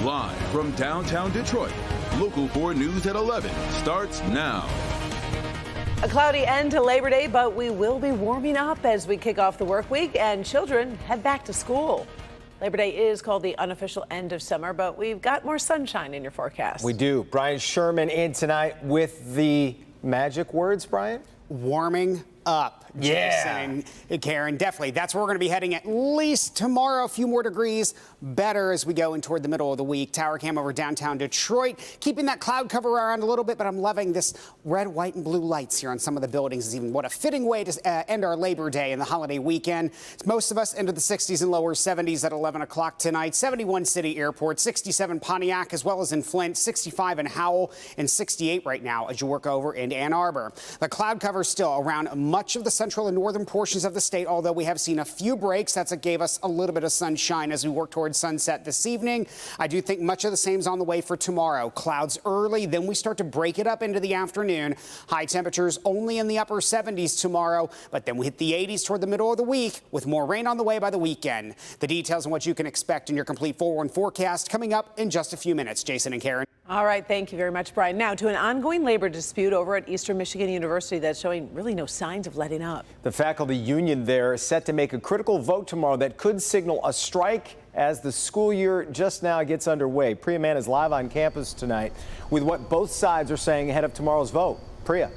Live from downtown Detroit, Local 4 News at 11 starts now. A cloudy end to Labor Day, but we will be warming up as we kick off the work week and children head back to school. Labor Day is called the unofficial end of summer, but we've got more sunshine in your forecast. We do. Brian Sherman in tonight with the magic words, Brian? Warming up. Jason and Karen, definitely. That's where we're going to be heading at least tomorrow. A few more degrees better as we go in toward the middle of the week. Tower cam over downtown Detroit, keeping that cloud cover around a little bit, but I'm loving this red, white, and blue lights here on some of the buildings. Is even what a fitting way to end our Labor Day and the holiday weekend. Most of us into the 60s and lower 70s at 11 o'clock tonight. 71 City Airport, 67 Pontiac, as well as in Flint, 65 in Howell, and 68 right now as you work over in Ann Arbor. The cloud cover still around much of the central and northern portions of the state, although we have seen a few breaks. That's what gave us a little bit of sunshine as we work towards sunset this evening. I do think much of the same is on the way for tomorrow. Clouds early, then we start to break it up into the afternoon. High temperatures only in the upper 70s tomorrow, but then we hit the 80s toward the middle of the week with more rain on the way by the weekend. The details on what you can expect in your complete 4-1 forecast coming up in just a few minutes. Jason and Karen. All right, thank you very much, Brian. Now to an ongoing labor dispute over at Eastern Michigan University that's showing really no signs of letting up. The faculty union there is set to make a critical vote tomorrow that could signal a strike as the school year just now gets underway. Priya Mann is live on campus tonight with what both sides are saying ahead of tomorrow's vote. Priya.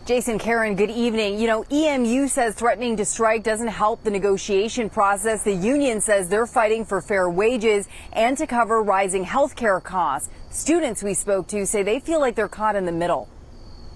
Jason, Karen, good evening. You know, EMU says threatening to strike doesn't help the negotiation process. The union says they're fighting for fair wages and to cover rising health care costs. Students we spoke to say they feel like they're caught in the middle.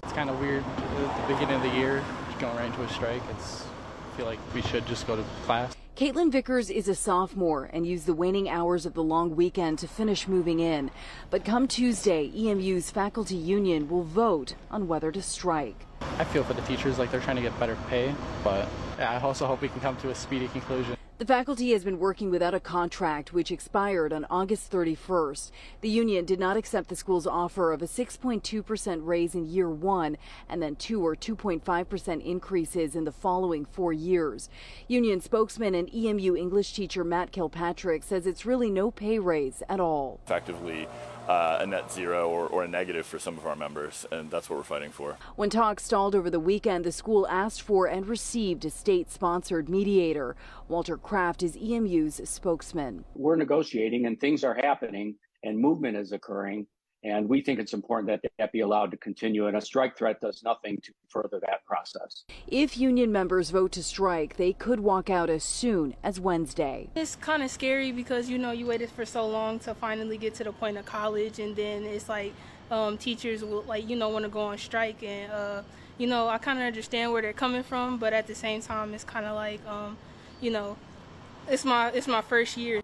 It's kind of weird at the beginning of the year, just going right into a strike. I feel like we should just go to class. Caitlin Vickers is a sophomore and used the waning hours of the long weekend to finish moving in. But come Tuesday, EMU's faculty union will vote on whether to strike. I feel for the teachers like they're trying to get better pay, but I also hope we can come to a speedy conclusion. The faculty has been working without a contract, which expired on August 31st. The union did not accept the school's offer of a 6.2% raise in year one and then 2 or 2.5% increases in the following 4 years. Union spokesman and EMU English teacher Matt Kilpatrick says it's really no pay raise at all. Effectively a net zero or a negative for some of our members, and that's what we're fighting for. When talks stalled over the weekend, the school asked for and received a state-sponsored mediator. Walter Kraft is EMU's spokesman. We're negotiating and things are happening and movement is occurring, and we think it's important that that be allowed to continue, and a strike threat does nothing to further that process. If union members vote to strike, they could walk out as soon as Wednesday. It's kind of scary because, you know, you waited for so long to finally get to the point of college, and then it's like teachers will, like, you know, want to go on strike, and, you know, I kind of understand where they're coming from, but at the same time, it's kind of like, you know, it's my first year.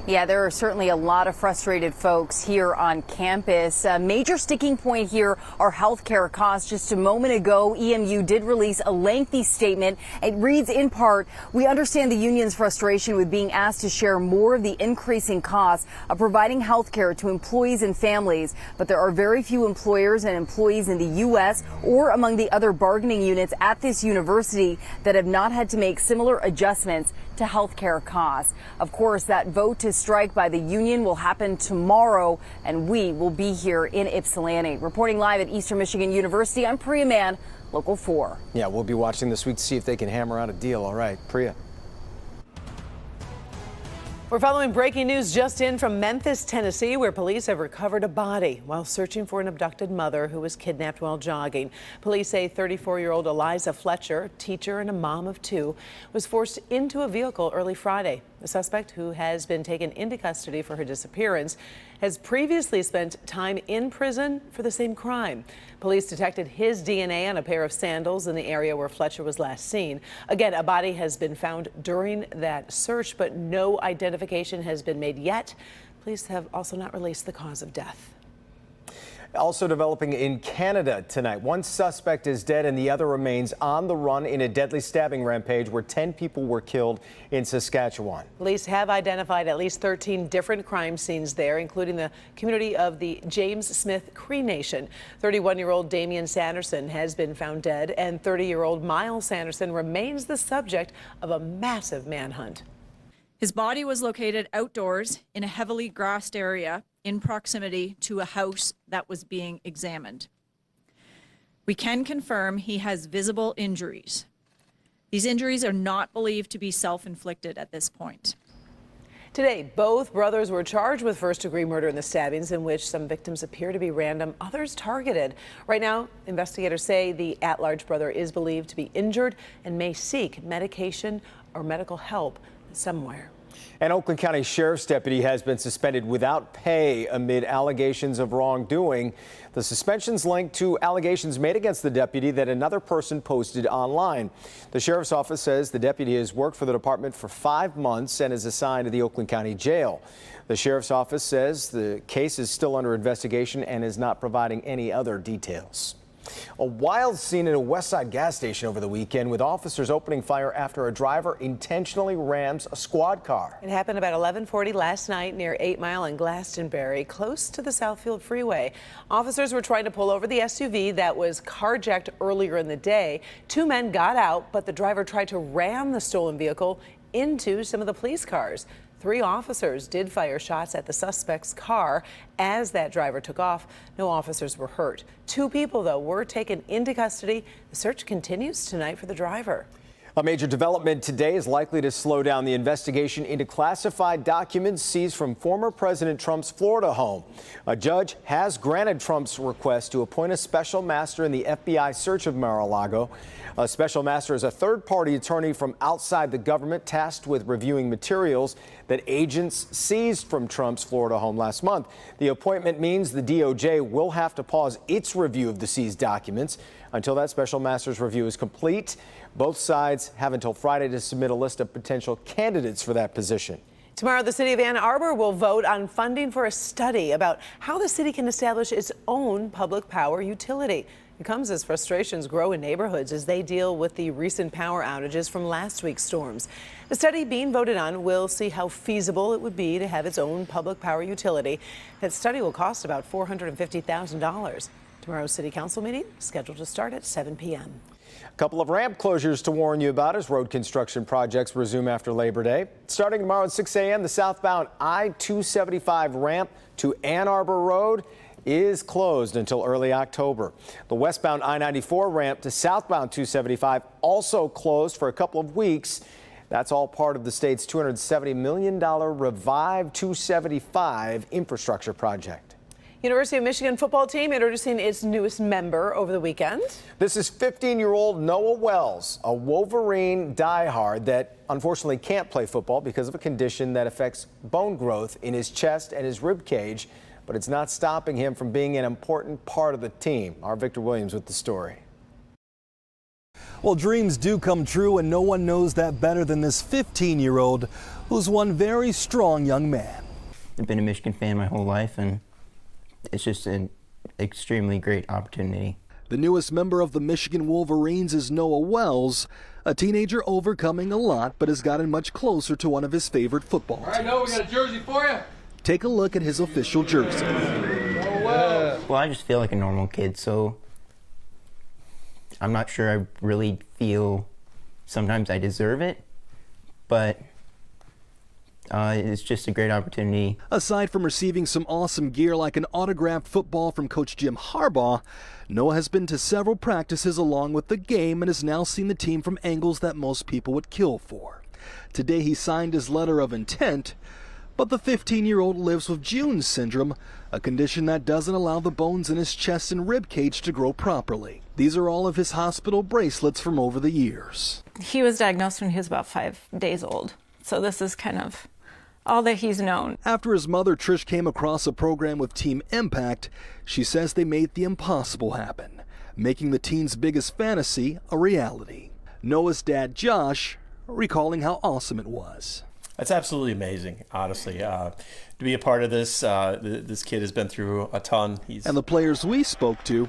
Yeah, there are certainly a lot of frustrated folks here on campus. A major sticking point here are healthcare costs. Just a moment ago, EMU did release a lengthy statement. It reads in part, "We understand the union's frustration with being asked to share more of the increasing costs of providing healthcare to employees and families, but there are very few employers and employees in the U.S. or among the other bargaining units at this university that have not had to make similar adjustments to healthcare costs." Of course, that vote to strike by the union will happen tomorrow, and we will be here in Ypsilanti. Reporting live at Eastern Michigan University, I'm Priya Mann, Local 4. Yeah, we'll be watching this week to see if they can hammer out a deal. All right, Priya. We're following breaking news just in from Memphis, Tennessee, where police have recovered a body while searching for an abducted mother who was kidnapped while jogging. Police say 34-year-old Eliza Fletcher, teacher and a mom of 2, was forced into a vehicle early Friday. The suspect, who has been taken into custody for her disappearance, has previously spent time in prison for the same crime. Police detected his DNA on a pair of sandals in the area where Fletcher was last seen. Again, a body has been found during that search, but no identification has been made yet. Police have also not released the cause of death. Also developing in Canada tonight. One suspect is dead and the other remains on the run in a deadly stabbing rampage where 10 people were killed in Saskatchewan. Police have identified at least 13 different crime scenes there, including the community of the James Smith Cree Nation. 31-year-old Damian Sanderson has been found dead, and 30-year-old Miles Sanderson remains the subject of a massive manhunt. His body was located outdoors in a heavily grassed area in proximity to a house that was being examined. We can confirm he has visible injuries. These injuries are not believed to be self-inflicted at this point. Today, both brothers were charged with first-degree murder in the stabbings, in which some victims appear to be random, others targeted. Right now, investigators say the at-large brother is believed to be injured and may seek medication or medical help somewhere. An Oakland County Sheriff's deputy has been suspended without pay amid allegations of wrongdoing. The suspension's linked to allegations made against the deputy that another person posted online. The Sheriff's Office says the deputy has worked for the department for 5 months and is assigned to the Oakland County Jail. The Sheriff's Office says the case is still under investigation and is not providing any other details. A wild scene at a Westside gas station over the weekend, with officers opening fire after a driver intentionally rams a squad car. It happened about 11:40 last night near 8 Mile and Glastonbury, close to the Southfield Freeway. Officers were trying to pull over the SUV that was carjacked earlier in the day. 2 men got out, but the driver tried to ram the stolen vehicle into some of the police cars. 3 officers did fire shots at the suspect's car as that driver took off. No officers were hurt. 2 people, though, were taken into custody. The search continues tonight for the driver. A major development today is likely to slow down the investigation into classified documents seized from former President Trump's Florida home. A judge has granted Trump's request to appoint a special master in the FBI search of Mar-a-Lago. A special master is a third-party attorney from outside the government tasked with reviewing materials that agents seized from Trump's Florida home last month. The appointment means the DOJ will have to pause its review of the seized documents until that special master's review is complete. Both sides have until Friday to submit a list of potential candidates for that position. Tomorrow, the city of Ann Arbor will vote on funding for a study about how the city can establish its own public power utility. It comes as frustrations grow in neighborhoods as they deal with the recent power outages from last week's storms. The study being voted on will see how feasible it would be to have its own public power utility. That study will cost about $450,000. Tomorrow's city council meeting is scheduled to start at 7 p.m. A couple of ramp closures to warn you about as road construction projects resume after Labor Day. Starting tomorrow at 6 a.m., the southbound I-275 ramp to Ann Arbor Road is closed until early October. The westbound I-94 ramp to southbound 275 also closed for a couple of weeks. That's all part of the state's $270 million Revive 275 infrastructure project. University of Michigan football team introducing its newest member over the weekend. This is 15-year-old Noah Wells, a Wolverine diehard that unfortunately can't play football because of a condition that affects bone growth in his chest and his rib cage. But it's not stopping him from being an important part of the team. Our Victor Williams with the story. Well, dreams do come true, and no one knows that better than this 15-year-old who's one very strong young man. I've been a Michigan fan my whole life, and it's just an extremely great opportunity. The newest member of the Michigan Wolverines is Noah Wells, a teenager overcoming a lot, but has gotten much closer to one of his favorite football teams. All right, Noah, we got a jersey for you. Take a look at his official jersey. Well, I just feel like a normal kid, so I'm not sure I really feel sometimes I deserve it, but it's just a great opportunity. Aside from receiving some awesome gear like an autographed football from Coach Jim Harbaugh, Noah has been to several practices along with the game and has now seen the team from angles that most people would kill for. Today he signed his letter of intent, but the 15-year-old lives with June syndrome, a condition that doesn't allow the bones in his chest and rib cage to grow properly. These are all of his hospital bracelets from over the years. He was diagnosed when he was about 5 days old, so this is kind of all that he's known. After his mother, Trish, came across a program with Team Impact, she says they made the impossible happen, making the teen's biggest fantasy a reality. Noah's dad, Josh, recalling how awesome it was. It's absolutely amazing, honestly, to be a part of this. This kid has been through a ton. And the players we spoke to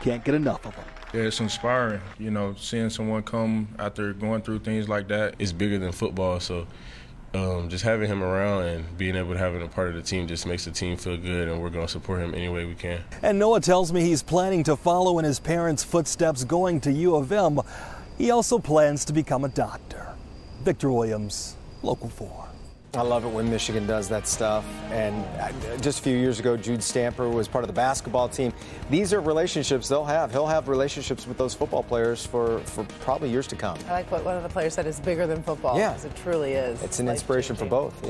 can't get enough of him. Yeah, it's inspiring. You know, seeing someone come after going through things like that is bigger than football. So just having him around and being able to have him a part of the team just makes the team feel good, and we're going to support him any way we can. And Noah tells me he's planning to follow in his parents' footsteps going to U of M. He also plans to become a doctor. Victor Williams, Local 4. I love it when Michigan does that stuff. And just a few years ago, Jude Stamper was part of the basketball team. These are relationships they'll have. He'll have relationships with those football players for probably years to come. I like what one of the players said is bigger than football. Yeah. Because it truly is. It's an inspiration for both. Yeah.